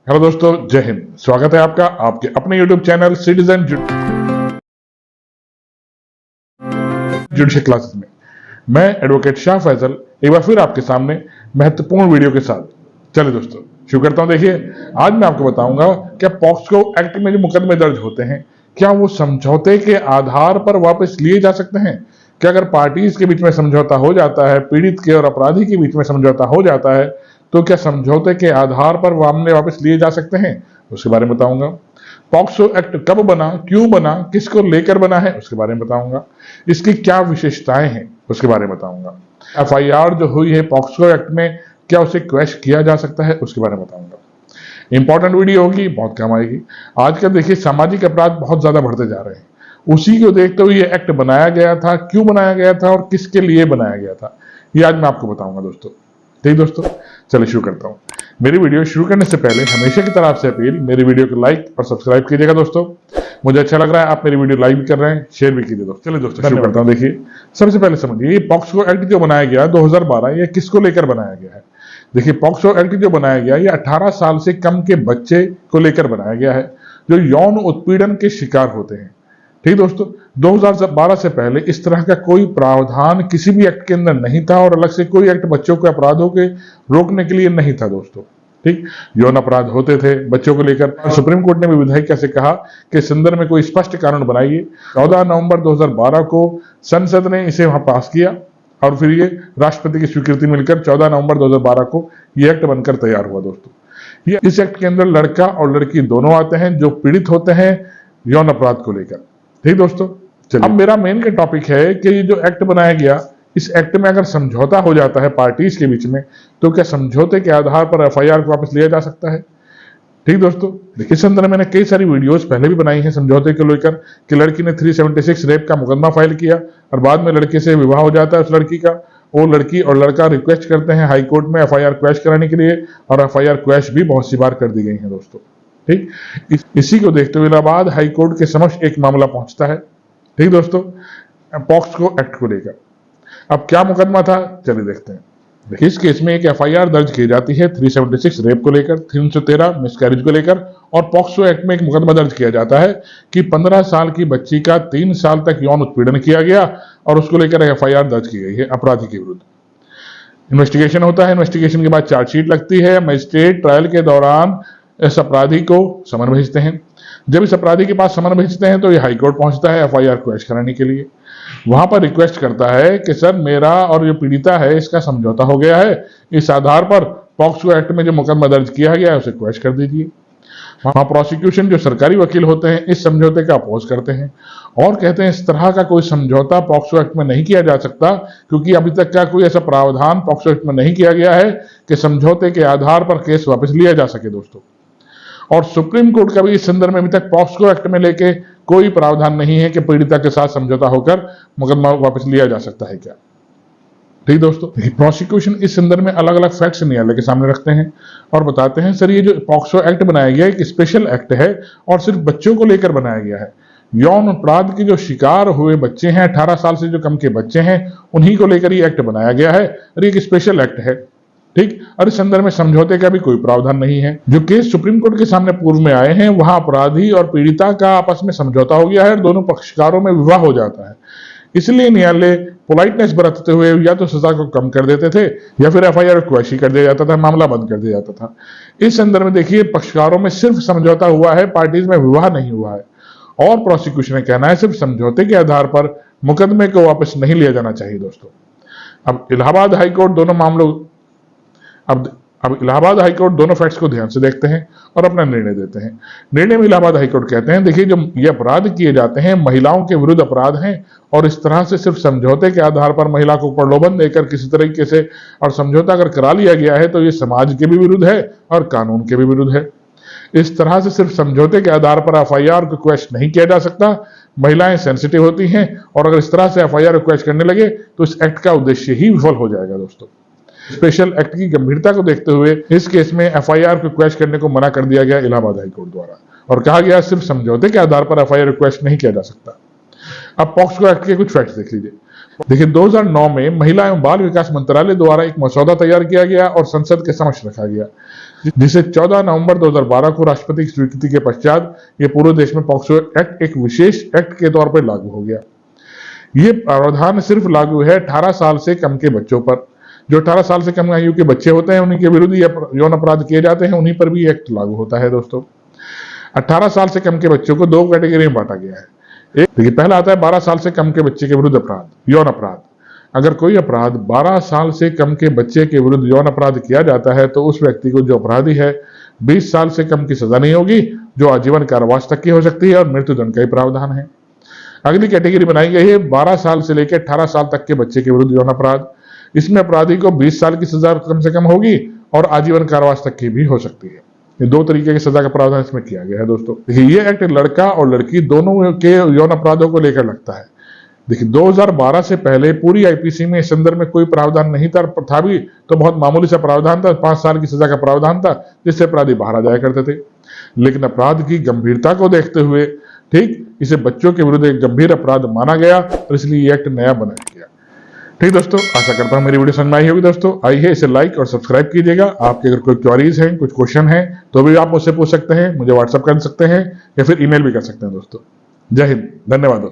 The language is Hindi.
हेलो दोस्तों, जय हिंद। स्वागत है आपका आपके अपने YouTube channel citizen judicial classes में। मैं एडवोकेट शाह फैसल एक बार फिर आपके सामने महत्वपूर्ण वीडियो के साथ। चलिए दोस्तों शुरू करता हूं। देखिए, आज मैं आपको बताऊंगा क्या पॉक्सो एक्ट में जो मुकदमे दर्ज होते हैं क्या वो समझौते के आधार पर वापस लिए जा सकते हैं। क्या अगर पार्टीज के बीच में समझौता हो जाता है, पीड़ित के और अपराधी के बीच में समझौता हो जाता है, तो क्या समझौते के आधार पर मामले वापस लिए जा सकते हैं, उसके बारे में बताऊंगा। पॉक्सो एक्ट कब बना, क्यों बना, किसको लेकर बना है, उसके बारे में बताऊंगा। इसकी क्या विशेषताएं हैं, उसके बारे में बताऊंगा। एफआईआर जो हुई है पॉक्सो एक्ट में, क्या उसे क्वैश किया जा सकता है, उसके बारे में बताऊंगा। इंपॉर्टेंट वीडियो होगी, बहुत काम आएगी। आजकल देखिए सामाजिक अपराध बहुत ज्यादा बढ़ते जा रहे हैं। उसी को देखते हुए ये एक्ट बनाया गया था, क्यों बनाया गया था और किसके लिए बनाया गया था, ये आज मैं आपको बताऊंगा दोस्तों। ठीक दोस्तों, चलिए शुरू करता हूं। मेरी वीडियो शुरू करने से पहले हमेशा की तरह आपसे अपील, मेरी वीडियो को लाइक और सब्सक्राइब कीजिएगा दोस्तों। मुझे अच्छा लग रहा है आप मेरी वीडियो लाइक भी कर रहे हैं, शेयर भी कीजिए दोस्तों। चलिए दोस्तों शुरू करता हूं। देखिए, सबसे पहले समझिए ये पॉक्सो एक्ट जो बनाया गया 2012, ये किसको लेकर बनाया गया है। देखिए, पॉक्सो एक्ट जो बनाया गया ये 18 साल से कम के बच्चे को लेकर बनाया गया है जो यौन उत्पीड़न के शिकार होते हैं। ठीक दोस्तों, 2012 से पहले इस तरह का कोई प्रावधान किसी भी एक्ट के अंदर नहीं था और अलग से कोई एक्ट बच्चों के अपराधों के रोकने के लिए नहीं था दोस्तों। ठीक, यौन अपराध होते थे बच्चों को लेकर। सुप्रीम कोर्ट ने भी विधायिका से कहा कि इस संदर्भ में कोई स्पष्ट कानून बनाइए। 14 नवंबर 2012 को संसद ने इसे वहां पास किया और फिर ये राष्ट्रपति की स्वीकृति मिलकर 14 नवंबर 2012 को ये एक्ट बनकर तैयार हुआ दोस्तों। ये इस एक्ट के अंदर लड़का और लड़की दोनों आते हैं जो पीड़ित होते हैं यौन अपराध को लेकर। ठीक दोस्तों, चलिए अब मेरा मेन का टॉपिक है कि ये जो एक्ट बनाया गया, इस एक्ट में अगर समझौता हो जाता है पार्टीज के बीच में, तो क्या समझौते के आधार पर एफआईआर को वापस लिया जा सकता है। ठीक दोस्तों, देखिए इस अंदर मैंने कई सारी वीडियोस पहले भी बनाई हैं समझौते को लेकर कि लड़की ने 376 रेप का मुकदमा फाइल किया और बाद में लड़के से विवाह हो जाता है उस लड़की का। वो लड़की और लड़का रिक्वेस्ट करते हैं हाई कोर्ट में एफआईआर क्वैश कराने के लिए और एफआईआर क्वैश भी बहुत सी बार कर दी गई है दोस्तों। ठीक, इसी को देखते हुए इलाहाबाद हाई कोर्ट के समक्ष एक मामला पहुंचता है। ठीक दोस्तों, पॉक्सो एक्ट को लेकर। अब क्या मुकदमा था, चलिए देखते हैं। देखिए, इस केस में एक एफआईआर दर्ज की जाती है 376 रेप को लेकर, 313 मिसकैरेज को लेकर और पॉक्सो एक्ट में एक मुकदमा दर्ज किया जाता है कि 15 साल की बच्ची का 3 साल तक यौन उत्पीड़न किया गया और उसको लेकर एफआईआर दर्ज की गई है अपराधी के विरुद्ध। इन्वेस्टिगेशन होता है, इन्वेस्टिगेशन के बाद चार्जशीट लगती है। मजिस्ट्रेट ट्रायल के दौरान इस अपराधी को समन भेजते हैं। जब इस अपराधी के पास समन भेजते हैं तो ये हाईकोर्ट पहुंचता है एफआईआर क्वैश कराने के लिए। वहां पर रिक्वेस्ट करता है कि सर मेरा और जो पीड़िता है इसका समझौता हो गया है, इस आधार पर पॉक्सो एक्ट में जो मुकदमा दर्ज किया गया है उसे क्वैश कर दीजिए। वहां प्रोसिक्यूशन जो सरकारी वकील होते हैं इस समझौते का अपोज करते हैं और कहते हैं इस तरह का कोई समझौता पॉक्सो एक्ट में नहीं किया जा सकता क्योंकि अभी तक का कोई ऐसा प्रावधान पॉक्सो एक्ट में नहीं किया गया है कि समझौते के आधार पर केस वापस लिया जा सके दोस्तों। और सुप्रीम कोर्ट का भी इस संदर्भ में अभी तक पॉक्सो एक्ट में लेके कोई प्रावधान नहीं है कि पीड़िता के साथ समझौता होकर मुकदमा वापस लिया जा सकता है क्या। ठीक दोस्तों, प्रोसिक्यूशन इस संदर्भ में अलग अलग फैक्ट्स न्यायालय के सामने रखते हैं और बताते हैं सर ये जो पॉक्सो एक्ट बनाया गया है एक स्पेशल एक्ट है और सिर्फ बच्चों को लेकर बनाया गया है। यौन अपराध के जो शिकार हुए बच्चे हैं, 18 साल से जो कम के बच्चे हैं, उन्हीं को लेकर ये एक्ट बनाया गया है और एक स्पेशल एक्ट है। ठीक, और इस संदर्भ में समझौते का भी कोई प्रावधान नहीं है। जो केस सुप्रीम कोर्ट के सामने पूर्व में आए हैं वहां अपराधी और पीड़िता का आपस में समझौता हो गया है और दोनों पक्षकारों में विवाह हो जाता है। इसलिए न्यायालय पोलाइटनेस बरतते हुए या तो सजा को कम कर देते थे या फिर एफआईआर क्वैश कर दिया जाता था, मामला बंद कर दिया जाता था। इस संदर्भ में देखिए पक्षकारों में सिर्फ समझौता हुआ है, पार्टीज में विवाह नहीं हुआ है और प्रोसिक्यूशन का कहना है सिर्फ समझौते के आधार पर मुकदमे को वापस नहीं लिया जाना चाहिए दोस्तों। अब इलाहाबाद हाईकोर्ट दोनों मामलों अब इलाहाबाद हाईकोर्ट दोनों फैक्ट्स को ध्यान से देखते हैं और अपना निर्णय देते हैं। निर्णय में इलाहाबाद हाईकोर्ट कहते हैं देखिए जो ये अपराध किए जाते हैं महिलाओं के विरुद्ध अपराध हैं और इस तरह से सिर्फ समझौते के आधार पर महिला को प्रलोभन देकर किसी तरीके से और समझौता अगर करा लिया गया है तो ये समाज के भी विरुद्ध है और कानून के भी विरुद्ध है। इस तरह से सिर्फ समझौते के आधार पर एफआईआर को क्वैश नहीं किया जा सकता। महिलाएं सेंसिटिव होती हैं और अगर इस तरह से एफआईआर क्वैश करने लगे तो इस एक्ट का उद्देश्य ही विफल हो जाएगा दोस्तों। स्पेशल एक्ट की गंभीरता को देखते हुए इस केस में एफआईआर को क्वैश करने को मना कर दिया गया इलाहाबाद हाईकोर्ट द्वारा और कहा गया सिर्फ समझौते के आधार पर एफआईआर क्वैश नहीं किया जा सकता। अब पॉक्सो एक्ट के कुछ फैक्ट्स देख लीजिए। देखिए 2009 में महिला एवं बाल विकास मंत्रालय द्वारा एक मसौदा तैयार किया गया और संसद के समक्ष रखा गया। जिसे 14 नवंबर 2012 को राष्ट्रपति की स्वीकृति के पश्चात ये पूरे देश में पॉक्सो एक्ट एक विशेष एक्ट के तौर पर लागू हो गया। ये प्रावधान सिर्फ लागू है 18 साल से कम के बच्चों पर। जो 18 साल से कम आयु के बच्चे होते हैं उन्हीं के विरुद्ध यौन अपराध किए जाते हैं, उन्हीं पर भी एक्ट लागू होता है दोस्तों। 18 साल से कम के बच्चों को 2 कैटेगरी में बांटा गया है। एक देखिए, पहला आता है 12 साल से कम के बच्चे के विरुद्ध अपराध, यौन अपराध। अगर कोई अपराध 12 साल से कम के बच्चे के विरुद्ध यौन अपराध किया जाता है तो उस व्यक्ति को, जो अपराधी है, 20 साल से कम की सजा नहीं होगी, जो आजीवन कारावास तक की हो सकती है, और मृत्युदंड का ही प्रावधान है। अगली कैटेगरी बनाई गई है 12 साल से लेकर 18 साल तक के बच्चे के विरुद्ध यौन अपराध। इसमें अपराधी को 20 साल की सजा कम से कम होगी और आजीवन कारावास तक की भी हो सकती है। ये 2 तरीके की सजा का प्रावधान इसमें किया गया है दोस्तों। देखिए, ये एक्ट लड़का और लड़की दोनों के यौन अपराधों को लेकर लगता है। देखिए, 2012 से पहले पूरी आईपीसी में इस संदर्भ में कोई प्रावधान नहीं था भी तो बहुत मामूली सा प्रावधान था, 5 साल की सजा का प्रावधान था, जिससे अपराधी बाहर आ जाया करते थे। लेकिन अपराध की गंभीरता को देखते हुए इसे बच्चों के विरुद्ध एक गंभीर अपराध माना गया और इसलिए ये एक्ट नया बनाया गया। ठीक दोस्तों, आशा करता हूं मेरी वीडियो समझ में आई होगी दोस्तों। आइए इसे लाइक और सब्सक्राइब कीजिएगा। आपके अगर कोई क्वेरीज हैं, कुछ क्वेश्चन हैं, तो भी आप मुझसे पूछ सकते हैं, मुझे व्हाट्सएप कर सकते हैं या फिर ईमेल भी कर सकते हैं दोस्तों। जय हिंद, धन्यवाद दोस्तों।